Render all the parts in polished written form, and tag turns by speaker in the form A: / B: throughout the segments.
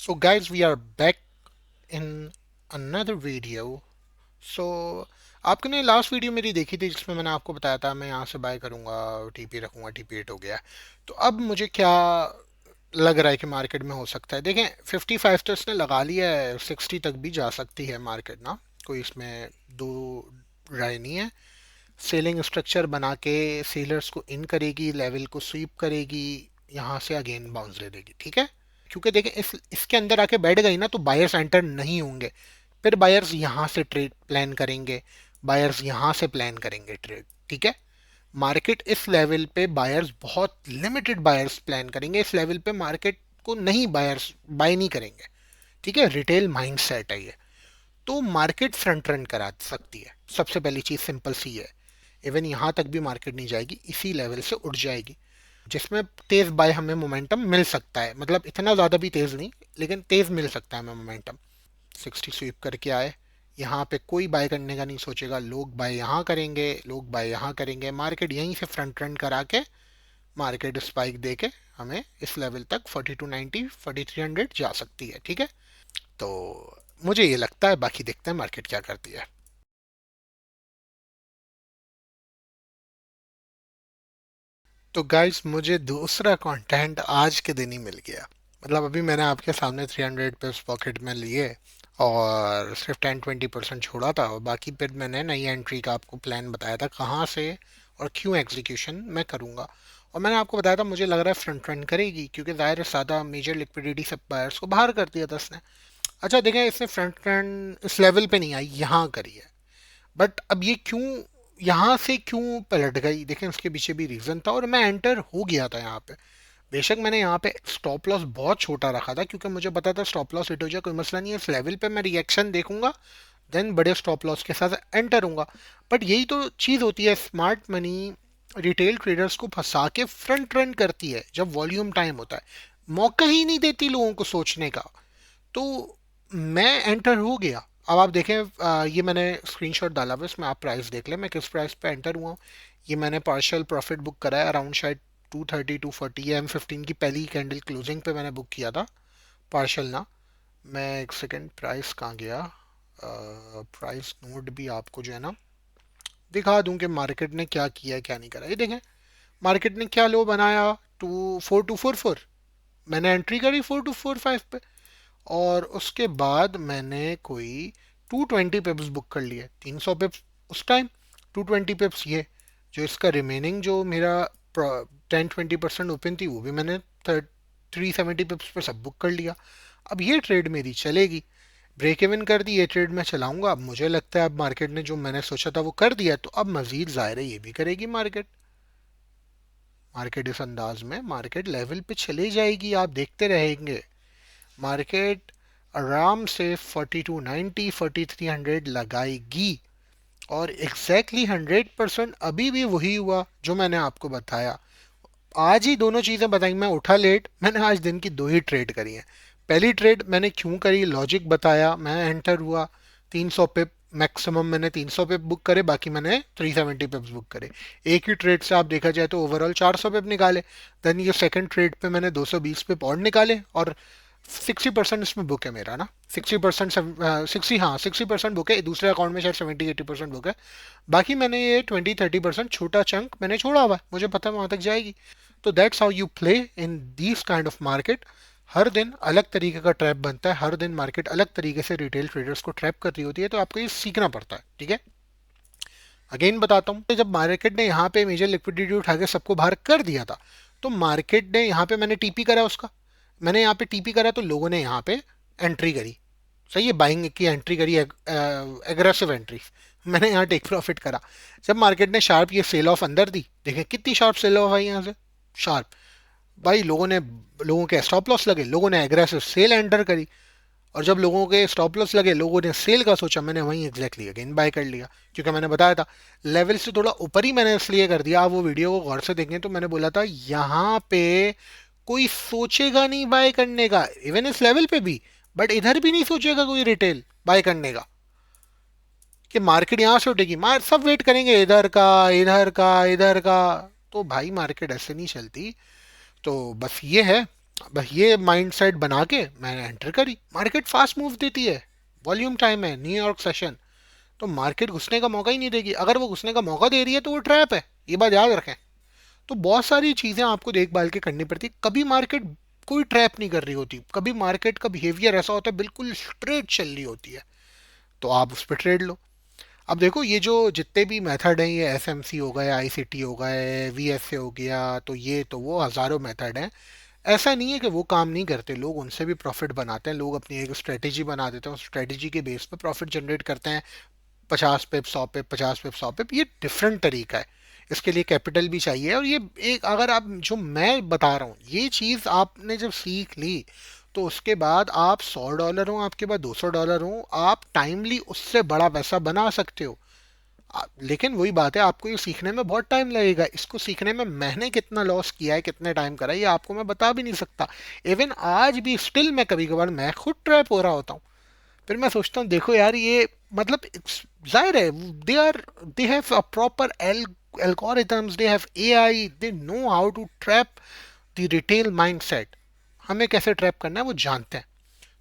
A: So guys, we are back in another video. So आपने ने last video मेरी देखी थी जिसमें मैंने आपको बताया था मैं यहाँ से बाय करूँगा, टीपी रखूँगा, टीपी एट हो गया। तो अब मुझे क्या लग रहा है कि मार्केट में हो सकता है, देखें 55 तो इसने लगा लिया है, 60 तक भी जा सकती है मार्केट ना, कोई इसमें दो राय नहीं है। सेलिंग स्ट्रक्चर बना के सेलर्स को इन करेगी, लेवल को स्वीप करेगी, यहाँ से अगेन बाउंस दे देगी, ठीक है। क्योंकि देखें इसके अंदर आके बैठ गई ना तो बायर्स एंटर नहीं होंगे, फिर बायर्स यहाँ से ट्रेड प्लान करेंगे, बायर्स यहाँ से प्लान करेंगे ट्रेड, ठीक है। मार्केट इस लेवल पे बायर्स बहुत लिमिटेड बायर्स प्लान करेंगे, इस लेवल पे मार्केट को नहीं बायर्स बाय नहीं करेंगे, ठीक है। रिटेल माइंड सेट है ये। तो मार्केट फ्रंट रन करा सकती है, सबसे पहली चीज सिंपल सी है। इवन यहाँ तक भी मार्केट नहीं जाएगी, इसी लेवल से उठ जाएगी, जिसमें तेज बाय हमें मोमेंटम मिल सकता है, मतलब इतना ज़्यादा भी तेज नहीं, लेकिन तेज मिल सकता है हमें मोमेंटम। 60 स्वीप करके आए, यहाँ पे कोई बाय करने का नहीं सोचेगा, लोग बाय यहाँ करेंगे, लोग बाय यहाँ करेंगे, मार्केट यहीं से फ्रंट रन करा के मार्केट स्पाइक दे के हमें इस लेवल तक 4290 4300 जा सकती है, ठीक है। तो मुझे ये लगता है, बाकी देखते हैं मार्केट क्या करती है। तो गाइस, मुझे दूसरा कंटेंट आज के दिन ही मिल गया। मतलब अभी मैंने आपके सामने 300 पे पॉकेट में लिए और सिर्फ 10-20% छोड़ा था, और बाकी फिर मैंने नई एंट्री का आपको प्लान बताया था कहाँ से और क्यों एग्जीक्यूशन मैं करूँगा। और मैंने आपको बताया था मुझे लग रहा है फ्रंट रन करेगी, क्योंकि ज़ाहिर है सादा मेजर लिक्विडिटी सप्लायर्स को बाहर कर दिया था इसने। अच्छा देखें, इसने फ्रंट रन इस लेवल पे नहीं आई, यहाँ करी है। बट अब ये क्यों यहाँ से क्यों पलट गई, देखें उसके पीछे भी रीजन था, और मैं एंटर हो गया था यहाँ पे। बेशक मैंने यहाँ पे स्टॉप लॉस बहुत छोटा रखा था, क्योंकि मुझे पता था स्टॉप लॉस हिट हो जाए कोई मसला नहीं है, इस लेवल पे मैं रिएक्शन देखूंगा, देन बड़े स्टॉप लॉस के साथ एंटर होऊंगा। बट यही तो चीज़ होती है, स्मार्ट मनी रिटेल ट्रेडर्स को फंसा के फ्रंट रन करती है जब वॉल्यूम टाइम होता है, मौका ही नहीं देती लोगों को सोचने का। तो मैं एंटर हो गया। अब आप देखें, ये मैंने स्क्रीनशॉट डाला हुआ, इसमें आप प्राइस देख लें मैं किस प्राइस पे एंटर हुआ हूँ। ये मैंने पार्शियल प्रॉफिट बुक करा है अराउंड शायद 230 240, या M15 की पहली कैंडल क्लोजिंग पे मैंने बुक किया था, पार्शियल ना। मैं एक सेकेंड, प्राइस कहाँ गया, प्राइस नोट भी आपको जो है ना दिखा दूं कि मार्केट ने क्या किया क्या नहीं करा। ये देखें मार्केट ने क्या लो बनाया, 24244, मैंने एंट्री करी 4245 पे, और उसके बाद मैंने कोई 220 पिप्स बुक कर लिए, 300 पिप्स उस टाइम, 220 पिप्स ये, जो इसका रिमेनिंग जो मेरा 10-20% ओपन थी वो भी मैंने 370 पिप्स पे सब बुक कर लिया। अब ये ट्रेड मेरी चलेगी, ब्रेक इवन कर दी, ये ट्रेड मैं चलाऊंगा। अब मुझे लगता है अब मार्केट ने जो मैंने सोचा था वो कर दिया, तो अब मजीद ज़ाहिर है ये भी करेगी मार्केट। मार्केट इस अंदाज में मार्केट लेवल पे चले जाएगी, आप देखते रहेंगे। मार्केट आराम से 4290 4300 लगाएगी, और एग्जैक्टली 100% अभी भी वही हुआ जो मैंने आपको बताया। आज ही दोनों चीज़ें बताई, मैं उठा लेट, मैंने आज दिन की दो ही ट्रेड करी हैं। पहली ट्रेड मैंने क्यों करी, लॉजिक बताया, मैं एंटर हुआ, 300 पिप मैक्सिमम मैंने 300 पिप बुक करे, बाकी मैंने 370 पिप्स बुक करे। एक ही ट्रेड से आप देखा जाए तो ओवरऑल 400 पिप निकाले। देन ये सेकंड ट्रेड पे मैंने 220 पिप और निकाले, और 60% इसमें बुक है मेरा ना, 60%, 60, हाँ 60% बुक है, दूसरे अकाउंट में शायद 70-80% बुक है। बाकी मैंने ये 20-30% छोटा चंक मैंने छोड़ा हुआ है, मुझे पता है वहां तक जाएगी। तो that's how you play in these kind of market. हर दिन अलग तरीके का ट्रैप बनता है, हर दिन मार्केट अलग तरीके से रिटेल ट्रेडर्स को ट्रैप कर रही होती है, तो आपको ये सीखना पड़ता है, ठीक है। अगेन बताता हूँ, जब मार्केट ने यहाँ पे मेजर लिक्विडिटी उठा के सबको बाहर कर दिया था, तो मार्केट ने यहाँ पे मैंने टीपी करा उसका, मैंने यहाँ पे टीपी करा तो लोगों ने यहाँ पे एंट्री करी, सही है, बाइंग की एंट्री करी, एग्रेसिव एंट्री, मैंने यहाँ टेक प्रॉफिट करा। जब मार्केट ने शार्प ये सेल ऑफ अंदर दी, देखें कितनी शार्प सेल ऑफ आई यहाँ से, शार्प, भाई लोगों के स्टॉप लॉस लगे, लोगों ने एग्रेसिव सेल एंटर करी, और जब लोगों के स्टॉप लॉस लगे, लोगों ने सेल का सोचा, मैंने वहीं एग्जैक्टली अगेन बाय कर लिया, क्योंकि मैंने बताया था लेवल से थोड़ा ऊपर ही मैंने इसलिए कर दिया। आप वो वीडियो को गौर से देखें तो मैंने बोला था यहाँ पे कोई सोचेगा नहीं बाय करने का, इवन इस लेवल पे भी, बट इधर भी नहीं सोचेगा कोई रिटेल बाय करने का, कि मार्केट यहाँ से उठेगी, मार सब वेट करेंगे इधर का इधर का इधर का। तो भाई मार्केट ऐसे नहीं चलती। तो बस ये है, बस ये माइंडसेट बना के मैंने एंटर करी। मार्केट फास्ट मूव देती है, वॉल्यूम टाइम है, न्यूयॉर्क सेशन, तो मार्केट घुसने का मौका ही नहीं देगी। अगर वो घुसने का मौका दे रही है तो वो ट्रैप है, ये बात याद रखें। तो बहुत सारी चीजें आपको देखभाल के करनी पड़ती है। कभी मार्केट कोई ट्रैप नहीं कर रही होती, कभी मार्केट का बिहेवियर ऐसा होता है बिल्कुल स्ट्रेट चल रही होती है, तो आप उस पर ट्रेड लो। अब देखो ये जो जितने भी मेथड हैं, ये एस एम सी हो गए, आई सी टी हो गए, वी एस ए हो गया, तो ये तो वो हज़ारों मेथड हैं। ऐसा नहीं है कि वो काम नहीं करते, लोग उनसे भी प्रॉफिट बनाते हैं। लोग अपनी एक स्ट्रेटेजी बना देते हैं, उस स्ट्रेटेजी के बेस पे प्रॉफिट जनरेट करते हैं। 50 पिप 100 पिप, 50 पिप 100 पिप, ये डिफरेंट तरीका है। इसके लिए कैपिटल भी चाहिए। और ये एक, अगर आप जो मैं बता रहा हूँ ये चीज़ आपने जब सीख ली, तो उसके बाद आप $100 हो, आपके पास $200 हो, आप टाइमली उससे बड़ा पैसा बना सकते हो। लेकिन वही बात है, आपको ये सीखने में बहुत टाइम लगेगा। इसको सीखने में मैंने कितना लॉस किया है, कितने टाइम करा है, ये आपको मैं बता भी नहीं सकता। इवन आज भी स्टिल मैं कभी कभार मैं खुद ट्रैप हो रहा होता हूँ। फिर मैं सोचता हूँ देखो यार, ये मतलब जाहिर है, they are they have a proper algorithms, they have AI, they know how to trap the retail mindset। हमें कैसे ट्रैप करना है वो जानते हैं।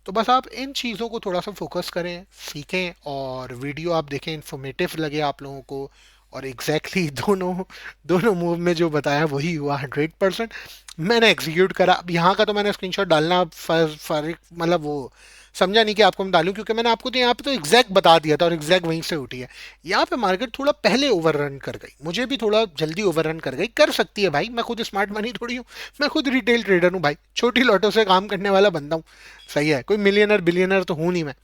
A: तो बस आप इन चीज़ों को थोड़ा सा फोकस करें, सीखें, और वीडियो आप देखें, इन्फॉर्मेटिव लगे आप लोगों को। और एग्जैक्टली exactly दोनों दोनों मूव में जो बताया वही हुआ, 100% मैंने एग्जीक्यूट करा। अब यहाँ का तो मैंने स्क्रीनशॉट डालना मतलब वो समझा नहीं कि आपको मैं डालूं, क्योंकि मैंने आपको तो यहाँ पे तो एग्जैक्ट बता दिया था और एग्जैक्ट वहीं से उठी है। यहाँ पे मार्केट थोड़ा पहले ओवररन कर गई, मुझे भी थोड़ा जल्दी ओवररन कर गई। कर सकती है भाई, मैं खुद स्मार्ट मनी थोड़ी हूँ, मैं खुद रिटेल ट्रेडर हूँ भाई, छोटी लॉटो से काम करने वाला बंदा हूँ। सही है, कोई मिलियनर बिलियनर तो हूँ नहीं मैं।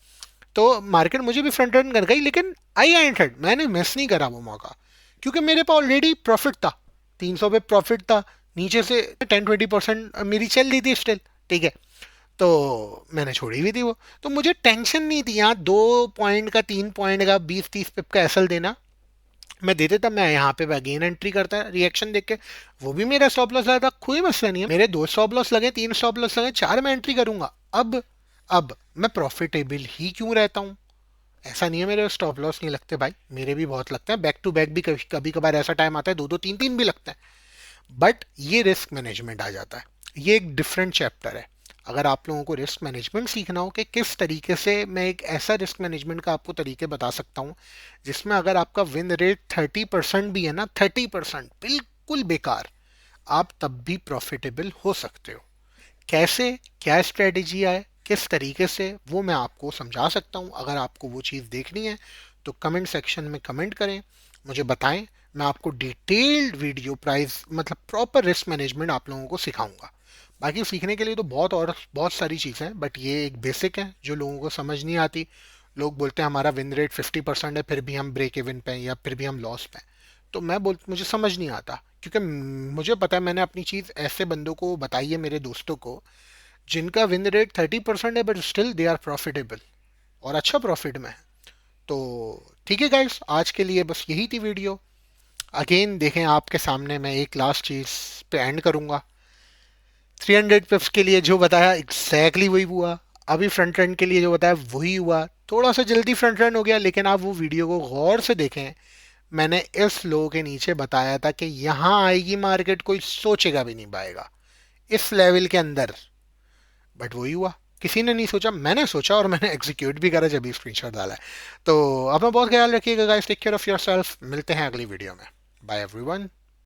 A: तो मार्केट मुझे भी फ्रंट रन कर गई, लेकिन आई एंटर्ड, मैंने मिस नहीं करा वो मौका, क्योंकि मेरे पास ऑलरेडी प्रॉफिट था। 300 पे प्रॉफिट था, नीचे से 10-20% मेरी चल रही थी स्टिल। ठीक है, तो मैंने छोड़ी हुई थी वो। तो मुझे टेंशन नहीं थी यहाँ 2 पॉइंट का, 3 पॉइंट का, 20-30 पिप का एसल देना। मैं दे देता, मैं यहाँ पे अगेन एंट्री करता रिएक्शन देख के। वो भी मेरा स्टॉप लॉस लगा था, कोई मसला नहीं है। मेरे 2 स्टॉप लॉस लगे, 3 स्टॉप लॉस लगे, 4 में एंट्री करूंगा। अब मैं प्रॉफिटेबल ही क्यों रहता हूँ? ऐसा नहीं है मेरे स्टॉप लॉस नहीं लगते भाई, मेरे भी बहुत लगते हैं। बैक टू बैक भी कभी कभी कभार ऐसा टाइम आता है, दो दो तीन तीन भी लगता है। बट ये रिस्क मैनेजमेंट आ जाता है, ये एक डिफरेंट चैप्टर है। अगर आप लोगों को रिस्क मैनेजमेंट सीखना हो कि किस तरीके से, मैं एक ऐसा रिस्क मैनेजमेंट का आपको तरीके बता सकता हूँ जिसमें अगर आपका विन रेट 30% भी है ना, 30% बिल्कुल बेकार, आप तब भी प्रॉफिटेबल हो सकते हो। कैसे, क्या स्ट्रेटेजी है, किस तरीके से, वो मैं आपको समझा सकता हूँ। अगर आपको वो चीज़ देखनी है तो कमेंट सेक्शन में कमेंट करें, मुझे बताएं। मैं आपको डिटेल्ड वीडियो प्राइस, मतलब प्रॉपर रिस्क मैनेजमेंट आप लोगों को सिखाऊंगा। बाकी सीखने के लिए तो बहुत और बहुत सारी चीज़ें हैं, बट ये एक बेसिक है जो लोगों को समझ नहीं आती। लोग बोलते हैं हमारा विन रेट 50% है, फिर भी हम ब्रेक इवन पे हैं या फिर भी हम लॉस पे हैं। तो मैं बोल, मुझे समझ नहीं आता, क्योंकि मुझे पता है मैंने अपनी चीज़ ऐसे बंदों को बताई है, मेरे दोस्तों को, जिनका विन रेट 30% है, but still they are profitable, और अच्छा प्रॉफिट में है। तो ठीक है गाइस, आज के लिए बस यही थी वीडियो। अगेन देखें, आपके सामने मैं एक लास्ट चीज़ पे एंड करूंगा। 300 पिप्स के लिए जो बताया एग्जैक्टली वही हुआ। अभी फ्रंट रन के लिए जो बताया वही हुआ। थोड़ा सा जल्दी फ्रंट रन हो गया, लेकिन आप वो वीडियो को गौर से देखें। मैंने इस लो के नीचे बताया था कि यहाँ आएगी मार्केट, कोई सोचेगा भी नहीं पाएगा इस लेवल के अंदर। बट वही हुआ, किसी ने नहीं सोचा, मैंने सोचा और मैंने एग्जीक्यूट भी करा जब भी स्क्रीनशॉट डाला है। तो अपना बहुत ख्याल रखिएगा guys, take care of yourself, मिलते हैं अगली वीडियो में। Bye everyone.